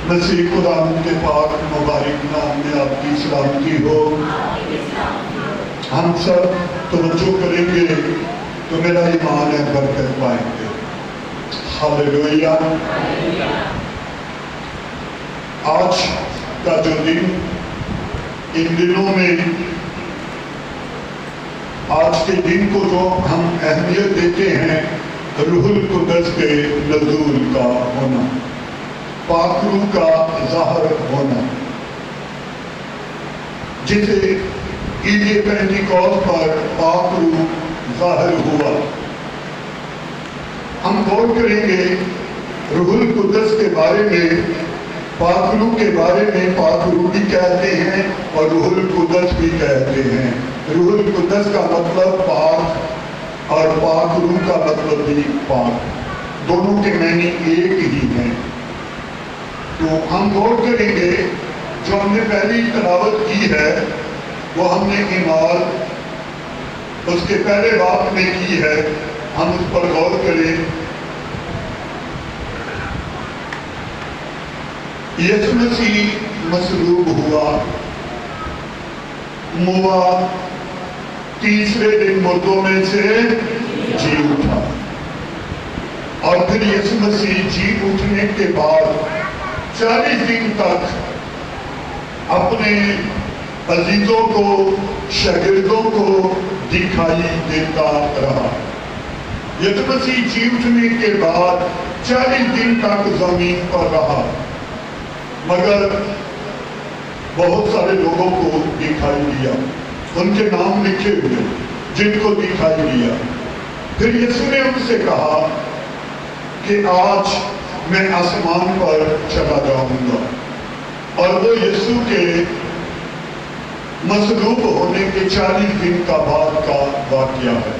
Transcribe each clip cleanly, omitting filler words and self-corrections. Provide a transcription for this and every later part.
مسیح خدا کے پاک مبارک نام میں آپ کی سلامتی ہو۔ ہم سب توجہ کریں گے تو میرا ایمان ہے برکت پائیں گے۔ ہاللیلویا۔ آج کا جو دن، ان دنوں میں آج کے دن کو جو ہم اہمیت دیتے ہیں، روح القدس کے نزول کا ہونا، پاک روح کا ظاہر ہونا، جسے عید پینتیکوست پر پاک روح ظاہر ہوا۔ ہم غور کریں گے روح القدس کے بارے میں، پاک روح کے بارے میں۔ پاک روح بھی کہتے ہیں اور روح القدس بھی کہتے ہیں۔ روح القدس کا مطلب پاک اور پاک روح کا مطلب بھی پاک، دونوں کے معنی ایک ہی ہیں۔ تو ہم غور کریں گے، جو ہم نے پہلی تلاوت کی ہے وہ ہم نے ایمان اس کے پہلے باب میں کی ہے، ہم اس پر غور کریں۔ یسوع مسیح مصلوب ہوا، موا، تیسرے دن مردوں میں سے جی اٹھا، اور پھر یسوع مسیح جی اٹھنے کے بعد 40 دن تک اپنے عزیزوں کو، شاگردوں کو دکھائی دیتا رہا۔ یسوع مسیح جی اٹھنے کے بعد 40 دن تک زمین پر رہا، مگر بہت سارے لوگوں کو دکھائی دیا، ان کے نام لکھے ہوئے جن کو دکھائی دیا۔ پھر یسوع نے ان سے کہا کہ آج میں آسمان پر چلا جاؤں گا، اور وہ یسوع کے مصلوب ہونے کے 40 دن کا بعد کا واقعہ ہے۔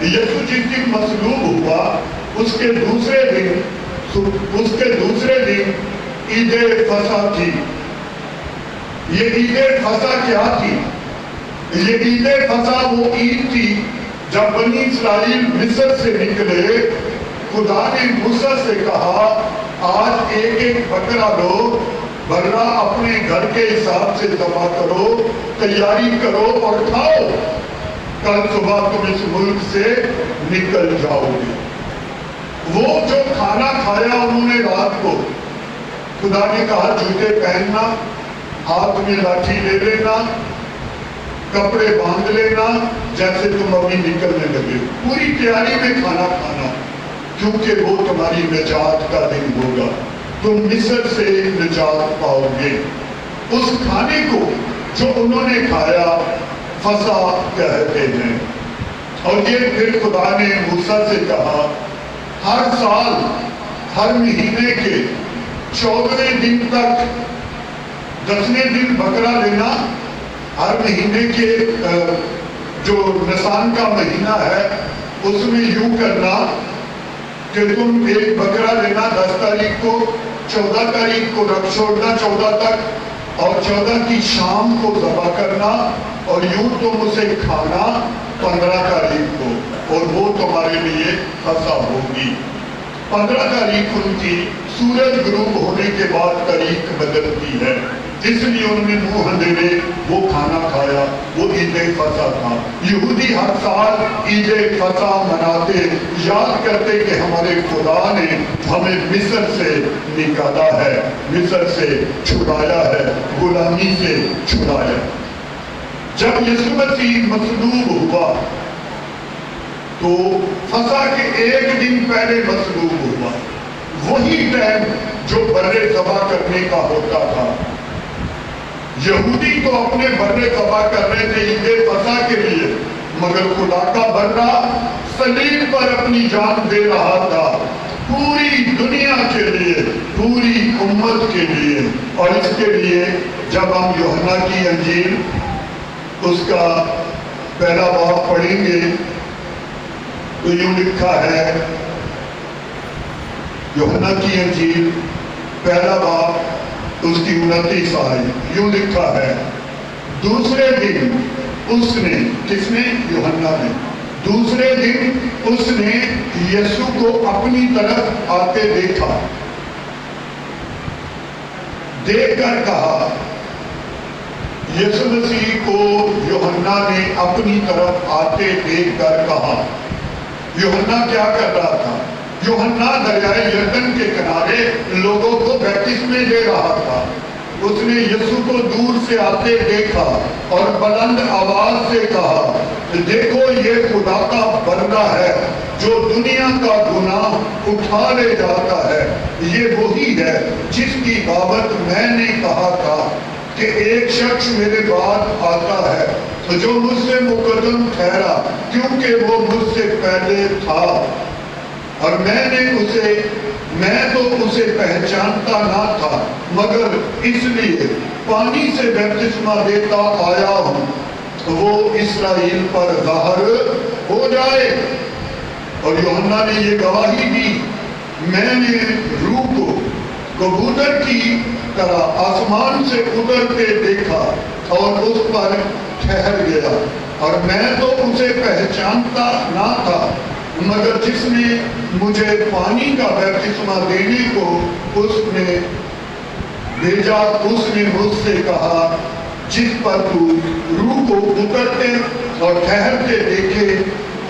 یسوع جس دن مصلوب ہوا، اس کے دوسرے دن عید فصح تھی۔ یہ عید فصح کیا تھی؟ یہ عید فصح وہ عید تھی جب بنی اسرائیل مصر سے نکلے، خدا نے موسیٰ سے کہا آج ایک ایک بکرا لو، ورنہ اپنے گھر کے حساب سے ذبح کرو، تیاری کرو اور کھاؤ، کل صبح تم اس ملک سے نکل جاؤ گے۔ وہ جو کھانا کھایا انہوں نے رات کو، خدا نے کہا جوتے پہننا، ہاتھ میں لاٹھی لے لینا، کپڑے باندھ لینا، جیسے تم ابھی نکلنے لگے، پوری تیاری میں کھانا کھانا، کیونکہ وہ تمہاری نجات کا دن ہوگا، تم مصر سے نجات پاؤ گے۔ اس کھانے کو جو انہوں نے کھایا فصح کہتے ہیں۔ اور یہ پھر خدا نے موسیٰ سے کہا ہر سال ہر مہینے کے 14ویں دن تک 10ویں دن بکرا لینا، ہر مہینے کے جو نسان کا مہینہ ہے اس میں یوں کرنا کہ تم ایک بکرا لینا 10 تاریخ کو، 14 تاریخ کو رکھ چھوڑنا 14 تک، اور 14 کی شام کو ذبح کرنا، اور یوں تم اسے کھانا 15 تاریخ کو، اور وہ تمہارے لیے فصح ہوگی۔ 15 تاریخ ان کی سورج غروب ہونے کے بعد تاریخ بدلتی ہے، اس لیے انہوں نے منہ اندھیرے وہ کھانا کھایا، وہ عید فصح تھا۔ یہودی ہر سال عید فصح مناتے، یاد کرتے کہ ہمارے خدا نے ہمیں مصر سے نکالا ہے، مصر سے چھڑایا ہے، غلامی سے چھڑایا۔ جب یسوع مسیح مصلوب ہوا تو فصح کے ایک دن پہلے مصلوب ہوا، وہی ٹائم جو برے ذبح کرنے کا ہوتا تھا۔ یہودی تو اپنے برے ذبح کر رہے تھے عید فصح کے لیے، مگر خدا کا برا صلیب پر اپنی جان دے رہا تھا پوری دنیا کے لیے، پوری امت کے لیے۔ اور اس کے لیے جب ہم یوحنا کی انجیل اس کا پہلا باب پڑھیں گے تو یوں لکھا ہے، یوحنا کی انجیل پہلا باب اس کی 29 آیت، یوں لکھا ہے دوسرے دن اس نے، کس نے؟ یوحنا نے، دوسرے دن اس نے یسوع کو اپنی طرف آتے دیکھا دیکھ کر کہا. یسوع مسیح کو یوحنا نے اپنی طرف آتے دیکھ کر کہا. یوحنا کیا کر رہا تھا؟ یوحنا دریائے یردن کے کنارے لوگوں کو بیپتسمے دے رہا تھا. اس نے یسوع کو دور سے آتے دیکھا اور بلند آواز سے کہا، دیکھو یہ خدا کا بندہ ہے جو دنیا کا گناہ اٹھا لے جاتا ہے. یہ وہی ہے جس کی بابت میں نے کہا تھا کہ ایک شخص میرے بعد آتا ہے جو مجھ سے مقدم ٹھہرا کیونکہ وہ مجھ سے پہلے تھا، اور میں تو اسے پہچانتا نہ تھا، مگر اس لیے پانی سے بپتسمہ دیتا آیا ہوں وہ اسرائیل پر ظاہر ہو جائے. اور یوحنا نے یہ گواہی دی، میں نے روح کو کبوتر کی طرح آسمان سے اترتے دیکھا اور اس پر ٹھہر گیا، اور میں تو اسے پہچانتا نہ تھا، مگر جس نے مجھے پانی کا بپتسمہ دینے کو اس نے بھیجا، اس نے مجھ سے کہا، جس پر تو روح کو اترتے اور ٹھہرتے دیکھے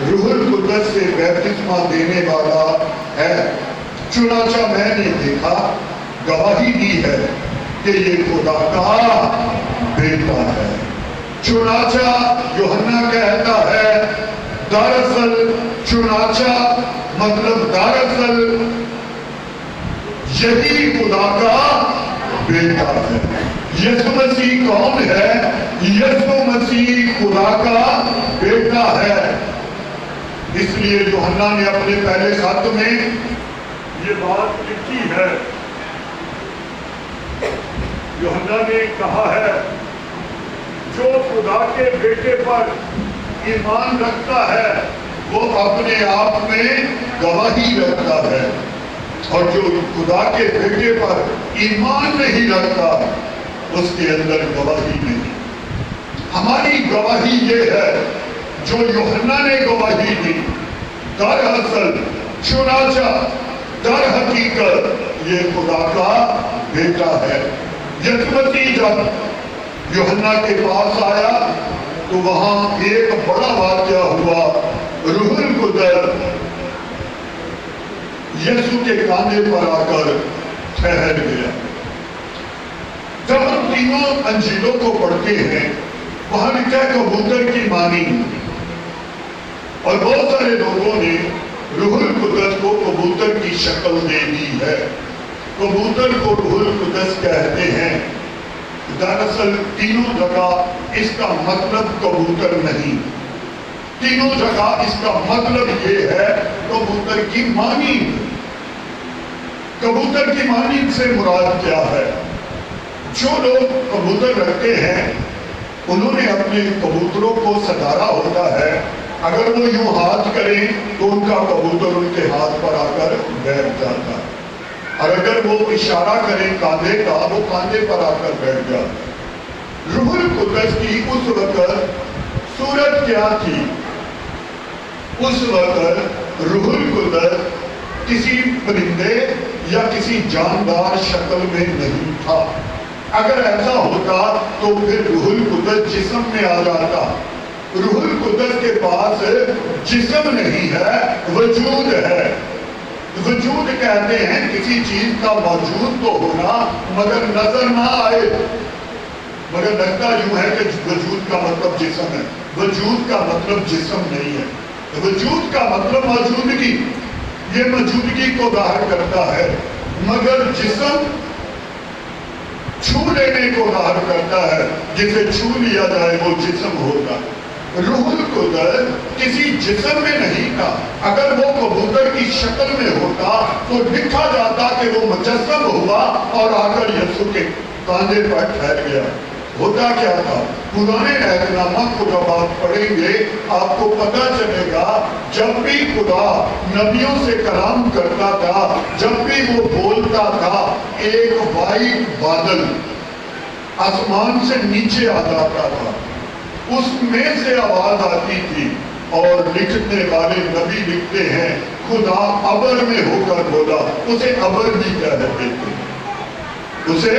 روح القدس سے بپتسمہ دینے والا ہے. چنانچہ میں نے دیکھا، گواہی دی ہے کہ یہ خدا کا بیٹا ہے. چنانچہ یوحنا کہتا ہے، دراصل چنانچہ مطلب دراصل یہی خدا کا بیٹا ہے. یسوع مسیح کون ہے؟ یسوع مسیح خدا کا بیٹا ہے. اس لیے یوحنا نے اپنے پہلے خط میں یہ بات لکھی ہے. یوحنا نے کہا ہے، جو خدا کے بیٹے پر ایمان رکھتا ہے وہ اپنے آپ میں گواہی رکھتا ہے، اور جو خدا کے بیٹے پر ایمان نہیں رکھتا اس کے اندر گواہی نہیں. ہماری گواہی یہ ہے جو یوحنا نے گواہی دی، دراصل چنانچہ در حقیقت یہ خدا کا بیٹا ہے. یسوع مسیح جب یوحنا کے پاس آیا تو وہاں ایک بڑا واقعہ ہوا. روح القدس یسوع کے کاندھے پر آ کر ٹھہر گیا. جب ہم تینوں انجیلوں کو پڑھتے ہیں وہاں لکھا ہے کبوتر کی مانی، اور بہت سارے لوگوں نے روح القدس کو کبوتر کی شکل دے دی ہے. کبوتر کو روح القدس کہتے ہیں. دراصل تینوں جگہ اس کا مطلب کبوتر نہیں، تینوں جگہ اس کا مطلب یہ ہے کبوتر کی مانند. کبوتر کی مانند سے مراد کیا ہے؟ جو لوگ کبوتر رکھتے ہیں انہوں نے اپنے کبوتروں کو سدھارا ہوتا ہے. اگر وہ یوں ہاتھ کریں تو ان کا کبوتر ان کے ہاتھ پر آ کر بیٹھ جاتا ہے، اور اگر وہ اشارہ کریں کاندھے کا وہ کاندھے پر آ کر بیٹھ جاتا ہے. روح القدس کی اس وقت صورت کیا تھی؟ اس وقت روح القدس کسی پرندے یا کسی جاندار شکل میں نہیں تھا. اگر ایسا ہوتا تو پھر روح القدس جسم میں آ جاتا. روح القدس کے پاس جسم نہیں ہے، وجود ہے. وجود کہتے ہیں کسی چیز کا موجود تو ہونا مگر نظر نہ آئے. مگر لگتا یوں ہے کہ وجود کا مطلب جسم ہے. وجود کا مطلب جسم نہیں ہے. وجود کا مطلب موجودگی، یہ موجودگی کو ظاہر کرتا ہے. مگر جسم چھو لینے کو ظاہر کرتا ہے، جسے چھو لیا جائے وہ جسم ہوتا. روح القدس کسی جسم میں نہیں تھا. اگر وہ کبوتر کی شکل میں ہوتا تو لکھا جاتا کہ وہ مجسم ہوا اور آ کر یسوع کے کاندھے پر ٹھہر گیا. ہوتا کیا تھا؟ پرانے عہد نامہ کو جب آپ پڑھیں گے آپ کو پتہ چلے گا جب بھی خدا نبیوں سے کلام کرتا تھا، جب بھی وہ بولتا تھا، ایک وائٹ بادل آسمان سے نیچے آ جاتا تھا، اس میں سے آواز آتی تھی، اور لکھنے والے نبی لکھتے ہیں خدا ابر میں ہو کر بولا. اسے ابر بھی کہتے تھے، اسے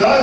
10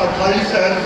28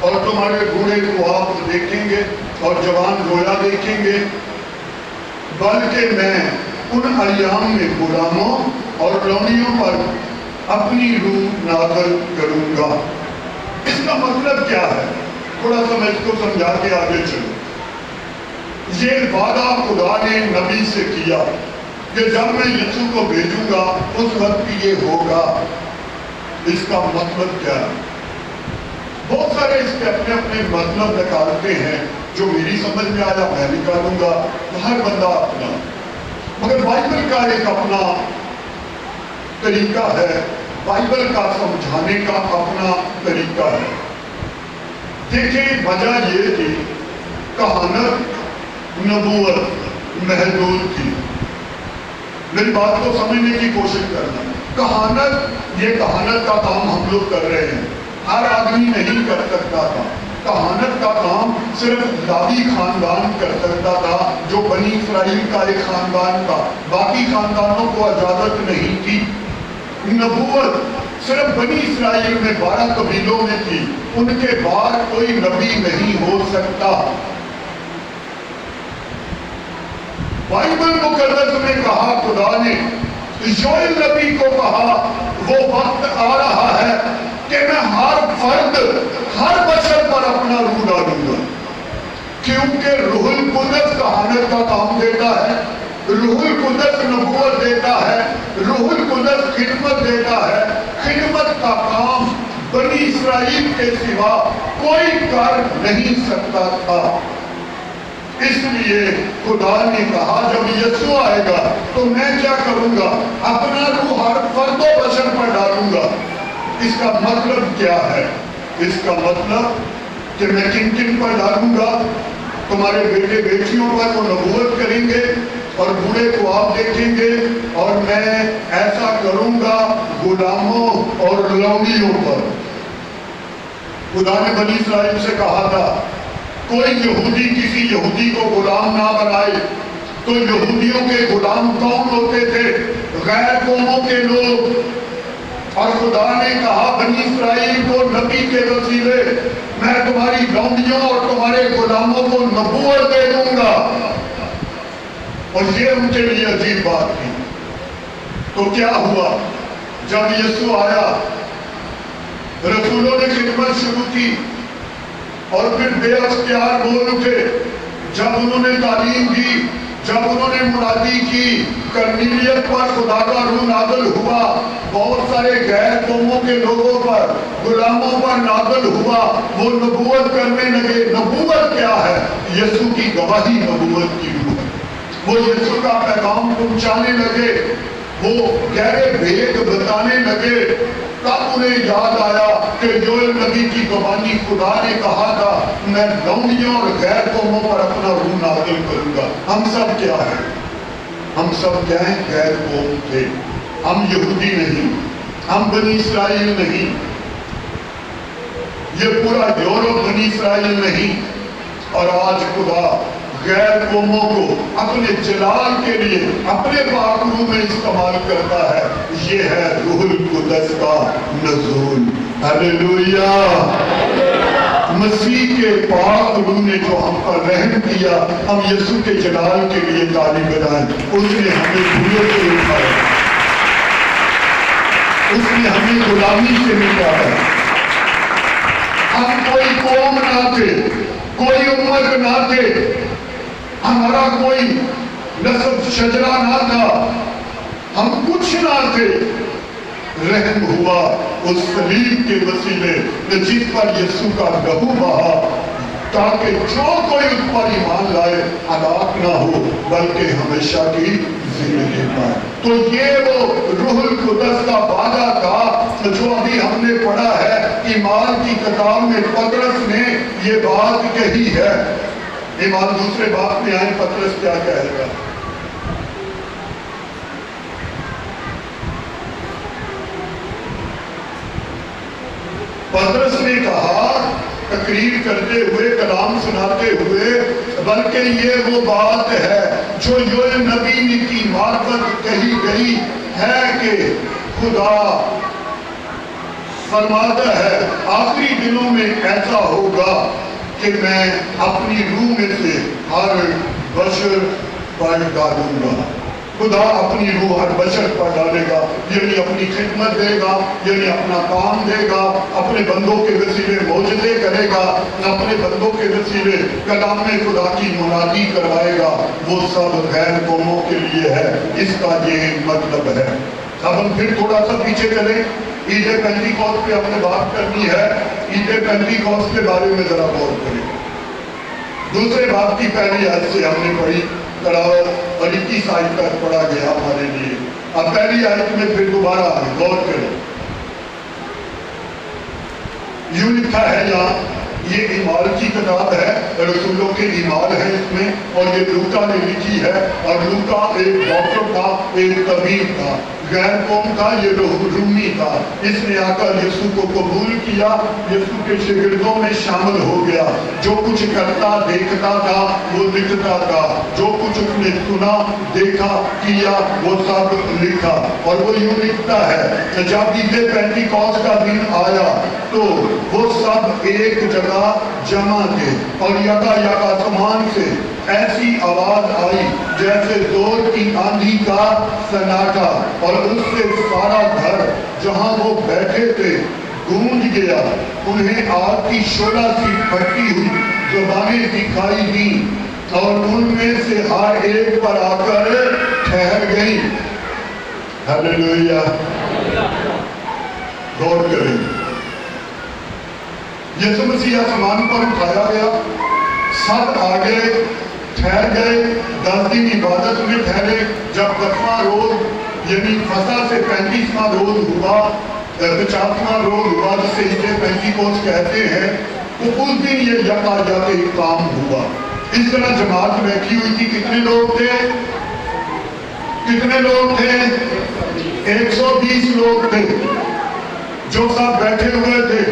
اور تمہارے بوڑھے کو آپ دیکھیں گے اور جوان رویا دیکھیں گے، بلکہ میں ان ایام میں غلاموں اور لونڈیوں پر اپنی روح نازل کروں گا۔ اس کا مطلب کیا ہے؟ تھوڑا سا میں اس کو سمجھا کے آگے چلوں۔ یہ وعدہ خدا نے نبی سے کیا کہ جب میں یسوع کو بھیجوں گا اس وقت یہ ہوگا۔ اس کا مطلب کیا ہے؟ بہت سارے اس کے اپنے اپنے مطلب نکالتے ہیں، جو میری سمجھ میں آیا میں نکالوں گا، ہر بندہ اپنا، مگر بائبل کا ایک اپنا طریقہ ہے، بائبل کا سمجھانے کا اپنا طریقہ ہے۔ دیکھیں وجہ یہ تھی، کہانت نبوت محدود تھی۔ میری بات کو سمجھنے کی کوشش کرنا، کہانت، یہ کہانت کا کام ہم لوگ کر رہے ہیں، ہر آدمی نہیں کر سکتا تھا۔ کہانت کا کام صرف لاوی خاندان کر سکتا تھا، جو بنی اسرائیل کا ایک خاندان تھا، باقی خاندانوں کو اجازت نہیں تھی۔ نبوت صرف بنی اسرائیل میں 12 قبیلوں میں تھی، ان کے بعد کوئی نبی نہیں ہو سکتا۔ بائبل مقدس میں کہا، خدا نے یوئیل نبی کو کہا وہ وقت آ رہا ہے کہ میں ہر فرد، ہر بشر پر اپنا روح ڈالوں گا، کیونکہ روح القدس کہانت کا کام دیتا ہے، روح القدس نبوت دیتا ہے، روح القدس خدمت دیتا ہے۔ خدمت کا کام بنی اسرائیل کے سوا کوئی کر نہیں سکتا تھا۔ اس لیے خدا نے کہا جب یسوع آئے گا تو میں کیا کروں گا؟ اپنا روح ہر فرد و بشر پر ڈالوں گا۔ اس کا مطلب کیا ہے؟ اس کا مطلب کہ میں کن کن پر ڈالوں گا؟ تمہارے بیٹے بیٹیوں پر وہ نبوت کریں گے اور بوڑھے کو آپ دیکھیں گے، اور میں ایسا کروں گا غلاموں اور لونڈیوں پر۔ خدا نے بنی اسرائیل سے کہا تھا کوئی یہودی کسی یہودی کو غلام نہ بنائے، تو یہودیوں کے غلام کون ہوتے تھے؟ غیر قوموں کے لوگ۔ اور خدا نے کہا بنی اسرائیل کو نبی کے وسیلے میں تمہاری لونڈیوں اور تمہارے غلاموں کو نبوت دے دوں گا۔ اور یہ ان کے لیے عجیب بات تھی۔ تو کیا ہوا؟ جب یسوع آیا، رسولوں نے خدمت شروع کی اور پھر بے اختیار بول اٹھے۔ جب انہوں نے تعلیم کی، جب انہوں نے منادی کی، کرنیلیت پر خدا کا روح نازل ہوا، بہت سارے غیر قوموں کے لوگوں پر، غلاموں پر نازل ہوا، وہ نبوت کرنے لگے۔ نبوت کیا ہے؟ یسوع کی گواہی نبوت کی روح۔ وہ یسوع کا پیغام پہنچانے لگے، وہ گہرے بھید بتانے لگے۔ تب انہیں یاد آیا کہ یوئیل نبی کی زبانی خدا نے کہا تھا میں لونڈیوں اور غیر قوموں پر اپنا روح نازل کروں گا۔ ہم سب کیا ہیں؟ ہم سب کیا ہیں؟ غیر قوم تھے۔ ہم یہودی نہیں، ہم بنی اسرائیل نہیں، یہ پورا یورپ بنی اسرائیل نہیں۔ اور آج خدا غیر قوموں کو اپنے جلال کے لیے اپنے پاک روح میں استعمال کرتا ہے۔ یہ ہے روح القدس کا نزول۔ ہلیلویا! مسیح کے پاک روح نے جو ہم پر رحم کیا، ہم یسوع کے جلال کے لیے تالی بجائیں۔ اس نے ہمیں بھولے سے اٹھایا، اس نے ہمیں غلامی سے نکالا۔ ہم کوئی قوم نہ تھے، کوئی امت نہ تھے، ہمارا کوئی نسب شجرہ نہ تھا، ہم کچھ نہ تھے۔ رحم ہوا اس صلیب کے وسیلے جس پر یسوع کا لہو بہا، تاکہ جو کوئی اس پر ایمان لائے ہلاک نہ ہو بلکہ ہمیشہ کی زندگی پائے۔ تو یہ وہ روح القدس کا وعدہ تھا جو ابھی ہم نے پڑھا ہے۔ ایمان کی کتاب میں پطرس نے یہ بات کہی ہے۔ ایمان دوسرے باب میں آئیں، پطرس کیا کہے گا؟ پطرس نے کہا تقریر کرتے ہوئے، کلام سناتے ہوئے، بلکہ یہ وہ بات ہے جو یوئیل نبی کی معرفت کہی گئی ہے کہ خدا فرماتا ہے آخری دنوں میں ایسا ہوگا کہ میں اپنی روح میں سے ہر بشر پر ڈالوں گا. خدا اپنی روح ہر بشر پر ڈالے گا، یعنی اپنی خدمت دے گا، یعنی اپنا کام دے گا، اپنے بندوں کے وسیلے معجزے کرے گا، اپنے بندوں کے وسیلے کلام خدا کی منادی کروائے گا. وہ سب غیر قوموں کے لیے ہے، اس کا یہ مطلب ہے. اب ہم پھر تھوڑا سا پیچھے چلیں. عید پینتیکوست پہ ہم نے بات کرنی ہے. عید پینتیکوست کے بارے میں ذرا غور کریں. دوسرے باب کی پہلی آیت سے ہم نے پڑھی تلاوت اور 21 آیت تک پڑھا گیا ہمارے لیے. اب پہلی آیت میں پھر دوبارہ غور کریں. یوں لکھا ہے یہاں، یہ ایمال کی کتاب ہے، رسولوں کے ایمال ہیں اس میں، اور یہ لوکا نے لکھی ہے. اور لوکا ایک ڈاکٹر تھا، ایک طبیب تھا، غیر قوم تھا، یہ رومی تھا. اس نے آ کر یسوع کو قبول کیا، یسوع کے شاگردوں میں شامل ہو گیا. جو کچھ کرتا دیکھتا تھا وہ لکھتا تھا، جو کچھ اس نے سنا دیکھا کیا وہ سب لکھا. اور وہ یوں لکھتا ہے جب عید پینتیکوست کا دن آیا تو وہ سب ایک جگہ جمع تھے، اور یکایک آسمان سے ایسی آواز آئی جیسے زور کی آندھی کا سناٹا، اور اس سے سارا گھر جہاں وہ بیٹھے تھے گونج گیا. انہیں آگ کی شعلہ سی پھٹی ہوئی زبانیں دکھائی دیں، اور ان میں سے ہر ایک پر آ کر ٹھہر گئی. ہلیلویا. غور کریں. یسوع مسیح آسمان پر اٹھایا گیا، سب آ گئے، ٹھہر گئے. 10 دن عبادت میں ٹھہرے. جب 10واں روز یعنی فصح سے 35واں روز ہوا، 50واں روز ہوا جسے عید پینتیکوست کہتے ہیں، تو اس دن یہ یکایک کام ہوا. اس طرح جماعت بیٹھی ہوئی تھی. کتنے لوگ تھے؟ کتنے لوگ تھے؟ 120 لوگ تھے جو سب بیٹھے ہوئے تھے.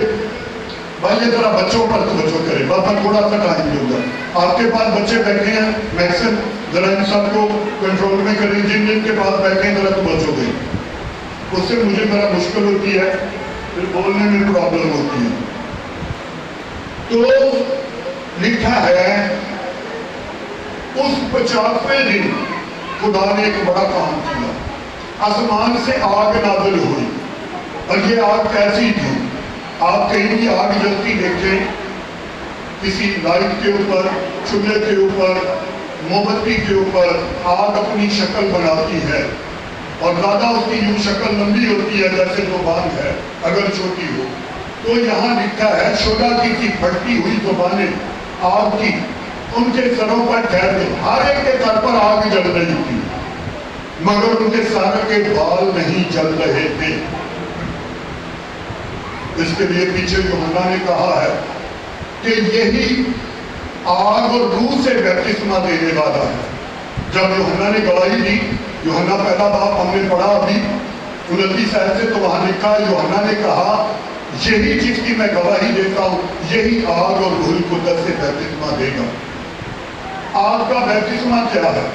بھائی یہ ذرا بچوں پر توجہ کرے، بابا تھوڑا سا ٹائم دوں گا. آپ کے پاس بچے بیٹھے ہیں، میکسن ذرا ان سب کو کنٹرول میں کریں. جن جن کے پاس بیٹھے ہیں ذرا توجہ دیں. اس سے مجھے ذرا مشکل ہوتی ہے، پھر بولنے میں پرابلم ہوتی ہے. تو لکھا ہے اس 50ویں دن خدا نے ایک بڑا کام کیا. آسمان سے آگ نازل ہوئی، اور یہ آگ کیسی تھی؟ آپ کہیں بھی آگ جلتی دیکھیں، کسی لائٹ کے اوپر، چولہے کے اوپر، موم بتی کے اوپر آگ اپنی شکل بناتی ہے، اور زیادہ اس کی یوں شکل لمبی ہوتی ہے جیسے زبان ہے اگر چھوٹی ہو. تو یہاں لکھا ہے شعلہ کی سی پھٹی ہوئی زبانیں آگ کی ان کے سروں پر ٹھہر گئی. ہر ایک کے سر پر آگ جل رہی تھی، مگر ان کے سر کے بال نہیں جل رہے تھے. اس کے لیے پیچھے یوحنا نے کہا ہے کہ یہی آگ اور روح سے بپتسمہ دینے والا ہے. جب یوحنا نے گواہی دی، یوحنا پہلا باب ہم نے پڑھا ابھی 29 آیت سے، تو وہاں لکھا یوحنا نے کہا یہی چیز کی میں گواہی دیتا ہوں، یہی آگ اور روح القدس سے بپتسمہ دے گا. آگ کا بپتسمہ کیا ہے؟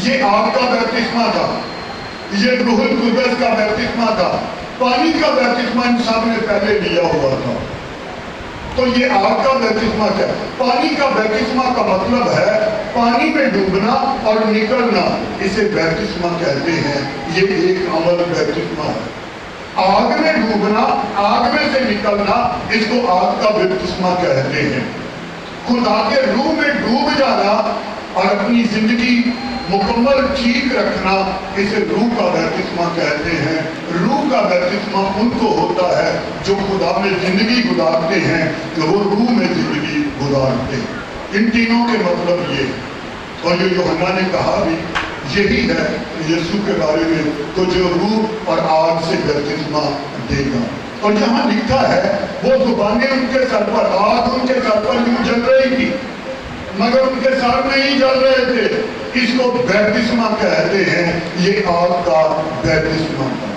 یہ آگ کا بپتسمہ تھا، یہ روح القدس کا بپتسمہ تھا. پانی کا بپتسمہ انسان نے پہلے لیا ہوا تھا. تو یہ آگ کا بپتسمہ کیا ہے؟ پانی کا بپتسمہ کا مطلب ہے پانی میں ڈوبنا اور نکلنا، اسے بپتسمہ کہتے ہیں. یہ ایک عمل بپتسمہ ہے. آگ میں ڈوبنا، آگ میں سے نکلنا، اس کو آگ کا بپتسمہ کہتے ہیں. خدا کے روح میں ڈوب جانا اور اپنی زندگی مکمل ٹھیک رکھنا، اسے روح کا بپتسمہ کہتے ہیں. روح کا بپتسمہ ان کو ہوتا ہے جو خدا میں زندگی گزارتے ہیں، کہ وہ روح میں زندگی گزارتے ہیں. ان تینوں کے مطلب یہ، اور جو یوحنا نے کہا بھی یہی ہے یسوع کے بارے میں، تو جو روح اور آگ سے بپتسمہ دے گا. اور جہاں لکھا ہے وہ زبانیں ان کے سر پر، آگ ان کے سر پر یوں جل رہی تھی، مگر ان کے سر نہیں جل رہے تھے. اس کو بپتسمہ کہتے ہیں. یہ آگ کا بپتسمہ تھا.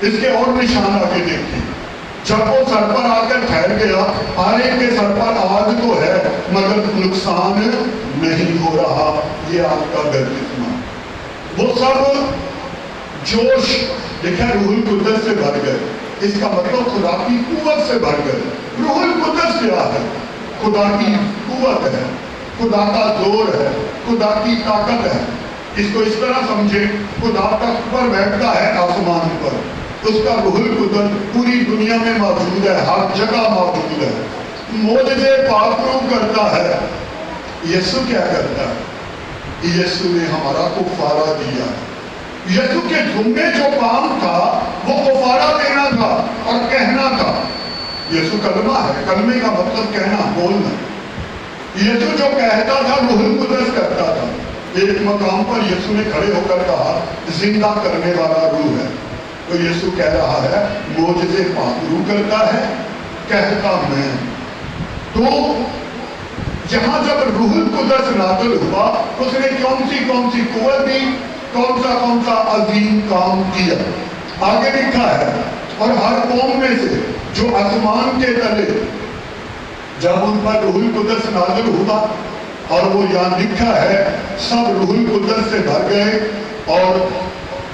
اس کے اور نشان آگے دیکھیں. جب وہ سر پر آ کر ٹھہر گیا، ہر ایک کے سر پر آگ تو ہے مگر نقصان نہیں ہو رہا. یہ آگ کا بپتسمہ. وہ سب جوش لکھا روح القدس سے بھر گئے. اس کا مطلب خدا کی قوت سے بھر گئے. روح القدس کیا ہے؟ خدا کی قوت ہے، خدا کا زور ہے، خدا کی طاقت ہے. اس کو اس طرح سمجھے، خدا تخت پر بیٹھتا ہے آسمان پر، اس کا روح القدس پوری دنیا میں موجود ہے، ہر جگہ موجود ہے، معجزے پاکرو کرتا ہے. یسوع کیا کرتا ہے؟ یسوع نے ہمارا کفارہ دیا. یسوع کے ذمے جو کام تھا وہ کفارہ دینا تھا اور کہنا تھا. یسوع کلمہ ہے، کلمے کا مطلب کہنا، بولنا. یسوع جو کہتا تھا روح القدس کرتا تھا. ایک مقام پر یسوع نے کھڑے ہو کر کہا زندہ کرنے والا روح ہے. تو یسوع کہہ رہا ہے معجزے پاکرو کرتا ہے، کہتا میں. تو یہاں جب روح القدس نازل ہوا اس نے کون سی قوت دی، کون سا عظیم کام کیا. آگے لکھا ہے اور ہر قوم میں سے جو آسمان کے تلے جب ان پر روح القدس نازل ہوا، اور وہ یہاں لکھا ہے سب روح القدس سے بھر گئے اور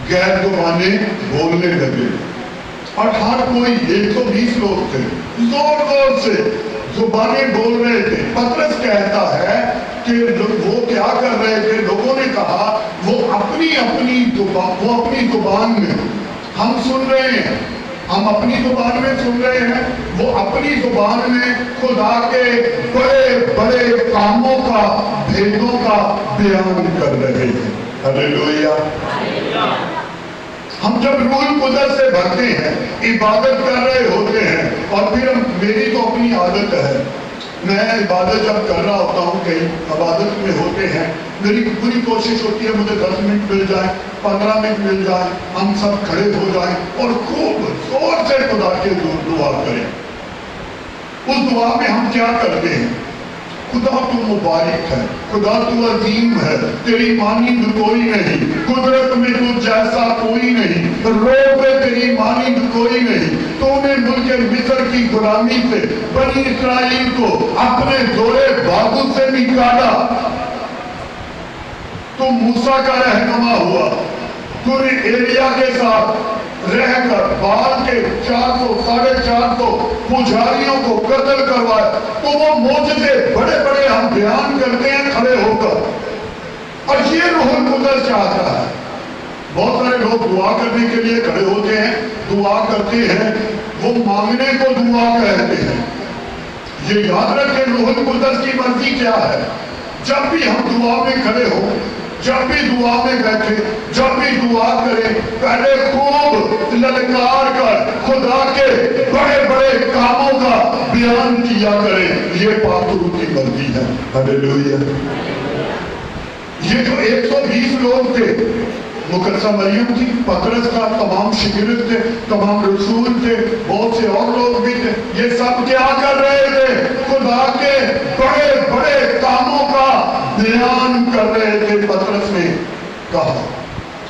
غیر زبانیں بولنے لگے. اور ہر کوئی 120 لوگ تھے، زور زور سے زبانیں بول رہے تھے. پطرس کہتا ہے کہ وہ کیا کر رہے تھے؟ لوگوں نے کہا وہ اپنی زبان میں ہم سن رہے ہیں، ہم اپنی زبان میں سن رہے ہیں، وہ اپنی زبان میں خدا کے بڑے بڑے کاموں کا، بھیدوں کا بیان کر رہے ہیں. ہلیلویا. ہم جب روح القدس سے بھرتے ہیں، عبادت کر رہے ہوتے ہیں، اور پھر میری تو اپنی عادت ہے، میں عبادت جب کر رہا ہوتا ہوں، کئی عبادت میں ہوتے ہیں، میری پوری کوشش ہوتی ہے مجھے 10 منٹ مل جائیں، 15 منٹ مل جائیں، ہم سب کھڑے ہو جائیں اور خوب زور سے خدا کے دعا کریں. اس دعا میں ہم کیا کرتے ہیں؟ خدا تو مبارک ہے، خدا تو عظیم ہے، تیری مانند کوئی نہیں، قدرت میں تو جیسا کوئی نہیں، روح میں تیری مانند کوئی نہیں. تو نے ملک مصر کی غلامی سے بنی اسرائیل کو اپنے زورے بازو سے نکالا. تو موسیٰ کا رہنما ہوا. تو نے ایلیا کے ساتھ رہ کر بال کے 400-450 پجاریوں کو قتل کروایا. تو وہ معجزے بڑے بڑے ہم بیان کرتے ہیں کھڑے ہو کر. اور یہ روح القدس چاہتا ہے. بہت سارے لوگ دعا کرنے کے لیے کھڑے ہوتے ہیں، دعا کرتے ہیں، وہ مانگنے کو دعا کہتے ہیں. یہ یاد رکھیں روح القدس کی مرضی کیا ہے. جب بھی ہم دعا میں کھڑے ہو، جب بھی دعا میں بیٹھے، جب بھی دعا کریں، پہلے خوب للکار کر خدا کے بڑے بڑے کاموں کا بیان کیا کریں. یہ پاکرو کی مرضی ہے. ہلیلویا. یہ جو 120 لوگ تھے، مقدسہ مریم تھی، پطرس کا، تمام شاگرد تھے، تمام رسول تھے، بہت سے اور لوگ بھی تھے. یہ سب کیا کر رہے تھے؟ خدا کے بڑے بڑے کاموں کا بیان کر رہے تھے. پطرس نے کہا،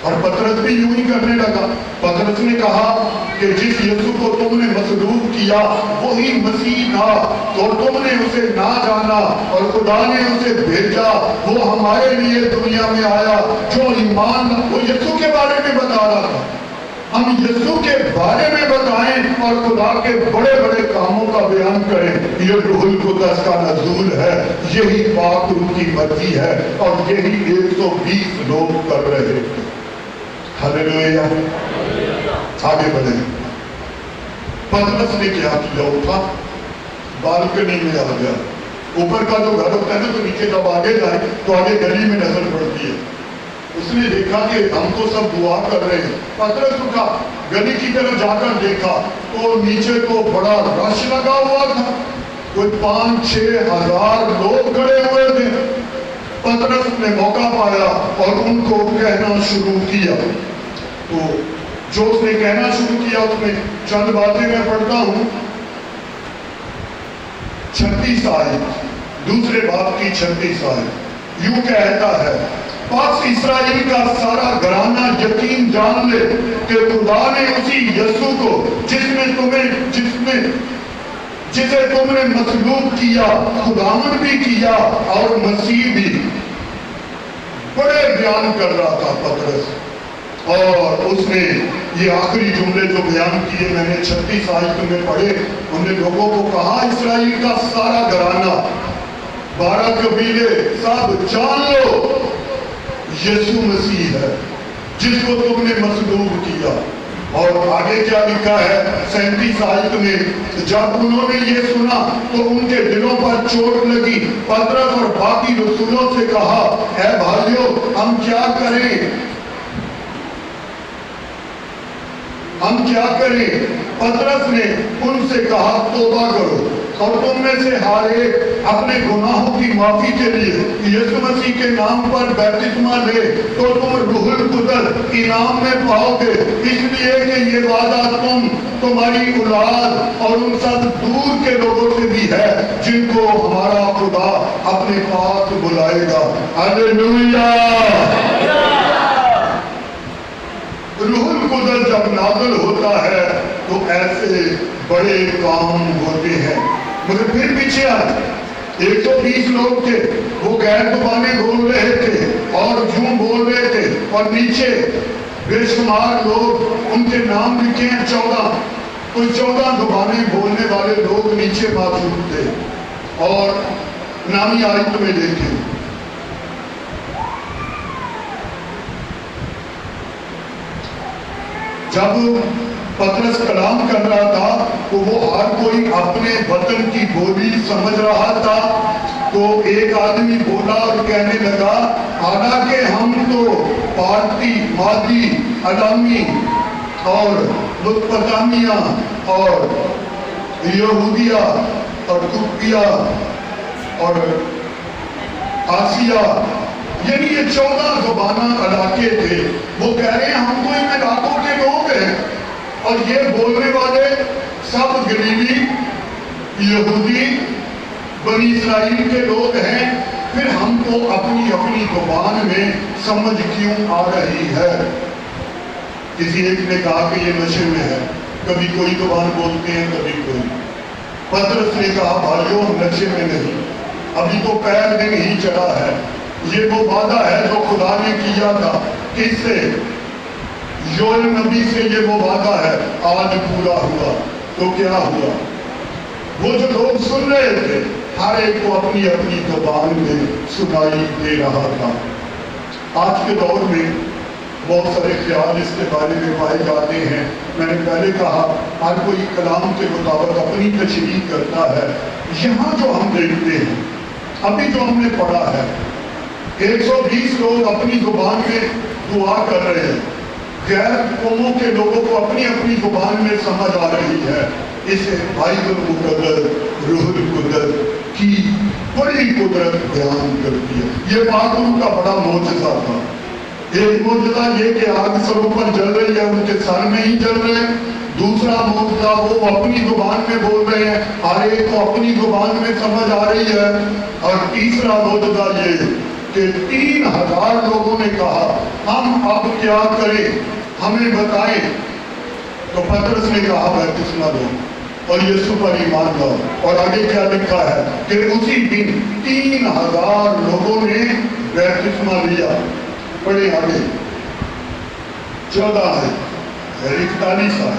اور پطرس بھی یوں ہی کرنے لگا. پطرس نے کہا کہ جس یسوع کو تم نے مصلوب کیا وہی مسیح تھا، اور تم نے اسے نہ جانا اور خدا نے اسے بھیجا. وہ ہمارے لیے دنیا میں آیا. جو ایمان، وہ یسوع کے بارے میں بتا رہا تھا. ہم یسوع کے بارے میں بتائیں اور خدا کے بڑے بڑے کاموں کا بیان کریں. یہ روح القدس کا نزول ہے. یہی پاک روح کی مرضی ہے، اور یہی 120 لوگ کر رہے تھے. ہلیلویا. آگے بڑھے. پطرس نے کیا کیا؟ اٹھا، بالکنی میں آ گیا. اوپر کا جو گھر ہوتا ہے نا، تو نیچے جب آگے جائے تو آگے گلی میں نظر پڑتی ہے. اس نے دیکھا کہ ہم تو سب دعا کر رہے ہیں. پطرس اٹھا، گلی کی طرف جا کر دیکھا تو نیچے تو بڑا رش لگا ہوا تھا. کوئی 5-6 ہزار لوگ کھڑے ہوئے تھے. پطرس نے موقع پایا اور ان کو کہنا شروع کیا. تو جو اس نے کہنا شروع کیا اس میں چند باتیں میں پڑھتا ہوں. 36 آیت، دوسرے باب کی 36 آیت یوں کہتا ہے، پس اسرائیل کا سارا گھرانہ یقین جان لے کہ خدا نے اسی یسوع کو جسے تم نے مصلوب کیا، خداوند بھی کیا اور مسیح بھی. بڑے بیان کر رہا تھا پطرس، اور اس نے یہ آخری جملے جو بیان کیے میں نے 36 آیت میں پڑھے، ہم نے لوگوں کو کہا اسرائیل کا سارا گھرانہ، 12 قبیلے، سب جان لو یسوع مسیح ہے جس کو تم نے مصلوب کیا۔ اور آگے کیا لکھا ہے 37 آیت میں، جب انہوں نے یہ سنا تو ان کے دلوں پر چوٹ لگی۔ پترس اور باقی رسولوں سے کہا، اے بھائیو ہم کیا کریں؟ پترس نے ان سے کہا، توبہ کرو اور تم میں سے ہر ایک اپنے گناہوں کی معافی کے لیے یسوع مسیح کے نام پر بپتسمہ لے تو تم روح القدس انعام میں پاؤ گے، اس لیے کہ یہ وعدہ تمہاری اولاد اور ان سب دور کے لوگوں سے بھی ہے جن کو ہمارا خدا اپنے پاس بلائے گا۔ ہاللیلویہ۔ روح القدس جب نازل ہوتا ہے تو ایسے بڑے کام ہوتے ہیں۔ مگر پھر پیچھے آئے، 120 لوگ تھے، وہ غیر زبانیں بول رہے تھے اور جھوم بول رہے تھے، اور نیچے بے شمار لوگ، ان کے نام لکھے ہیں 14، تو 14 زبانیں بولنے والے لوگ نیچے موجود تھے۔ اور نامی آیت میں دیکھیں، جب پترس کلام کر رہا تھا تو وہ ہر کوئی اپنے وطن کی بولی سمجھ رہا تھا۔ تو ایک آدمی بولا اور کہنے لگا، حالانکہ ہم تو پارتی، مادی، الامی اور مسپوتامیہ اور یہودیہ اور ترکیہ اور آسیہ، یعنی یہ 14 زبانہ علاقے تھے، وہ کہہ رہے ہیں ہم تو ان علاقوں کے لوگ ہیں، اور یہ بولنے والے سب گلیلی، یہودی، بنی اسرائیل کے لوگ ہیں، پھر ہم کو اپنی اپنی زبان میں سمجھ کیوں آ رہی ہے؟ کسی ایک نے کہا کہ یہ نشے میں ہے، کبھی کوئی زبان بولتے ہیں کبھی کوئی۔ پترس نے کہا، بھائیو ہم نشے میں نہیں، ابھی تو پہلا دن ہی چلا ہے، یہ وہ وعدہ ہے جو خدا نے کیا تھا، کس سے؟ یوئیل نبی سے یہ وہ وعدہ ہے، آج پورا ہوا۔ تو کیا ہوا؟ وہ جو لوگ سن رہے تھے، ہر ایک کو اپنی اپنی زبان میں سنائی دے رہا تھا۔ آج کے دور میں بہت سارے خیال اس کے بارے میں پائے جاتے ہیں۔ میں نے پہلے کہا ہر کوئی کلام کے مطابق اپنی تشریح کرتا ہے۔ یہاں جو ہم دیکھتے ہیں، ابھی جو ہم نے پڑھا ہے، 120 لوگ اپنی زبان میں دعا کر رہے ہیں، غیر قوموں کے لوگوں کو اپنی اپنی زبان میں سمجھ آ رہی ہے۔ اسے بائبل مقدس روح القدس کی بڑی قدرت بیان کرتی ہے۔ یہ پاک روح کا بڑا معجزہ تھا۔ ایک معجزہ یہ کہ آگ سروں پر جل رہی ہے، ان کے سر میں ہی جل رہے ہیں۔ دوسرا معجزہ وہ اپنی زبان میں بول رہے ہیں، ہر ایک کو اپنی زبان میں سمجھ آ رہی ہے۔ اور تیسرا معجزہ یہ کہ 3000 لوگوں نے کہا، ہم اب کیا کریں، ہمیں بتائیں۔ تو پترس نے کہا، بپتسمہ لو اور یسوع پر ایمان لاؤ۔ اور آگے کیا لکھا ہے کہ اسی دن 3000 لوگوں نے بپتسمہ لیا۔ پڑھیں آگے 14 ہے 41 ہے،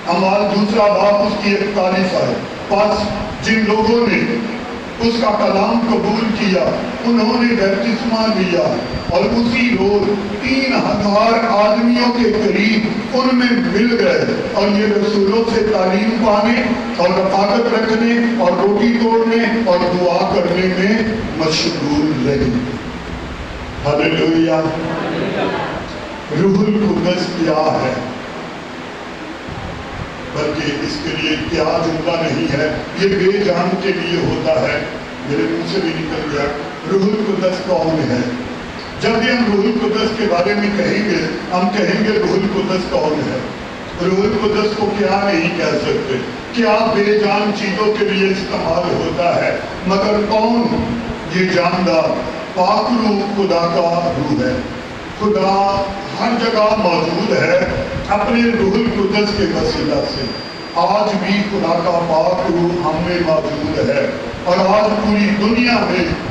اعمال دوسرا باب اس کی 41 ہے۔ پس جن لوگوں نے اس کا کلام قبول کیا انہوں نے بپتسمہ لیا، اور اسی روز 3000 آدمیوں کے قریب ان میں مل گئے، اور یہ رسولوں سے تعلیم پانے اور رفاقت رکھنے اور روٹی توڑنے اور دعا کرنے میں مشغول رہے۔ ہاللیلویہ۔ روح القدس کیا ہے؟ بلکہ اس کے لیے کیا جملہ نہیں ہے، یہ بے جان کے لیے ہوتا ہے۔ میرے منہ سے بھی نکل گیا، روح القدس کون ہے؟ جب بھی ہم روح القدس کے بارے میں کہیں گے، ہم کہیں گے روح القدس کون ہے؟ روح القدس کو کیا نہیں کہہ سکتے، کیا بے جان چیزوں کے لیے استعمال ہوتا ہے، مگر کون یہ جاندہ؟ پاک روح خدا کا روح ہے۔ خدا ہر جگہ موجود ہے اپنے روح القدس کے وسیلہ سے۔ آج بھی خدا کا پاک روح ہم میں موجود ہے، اور آج پوری دنیا میں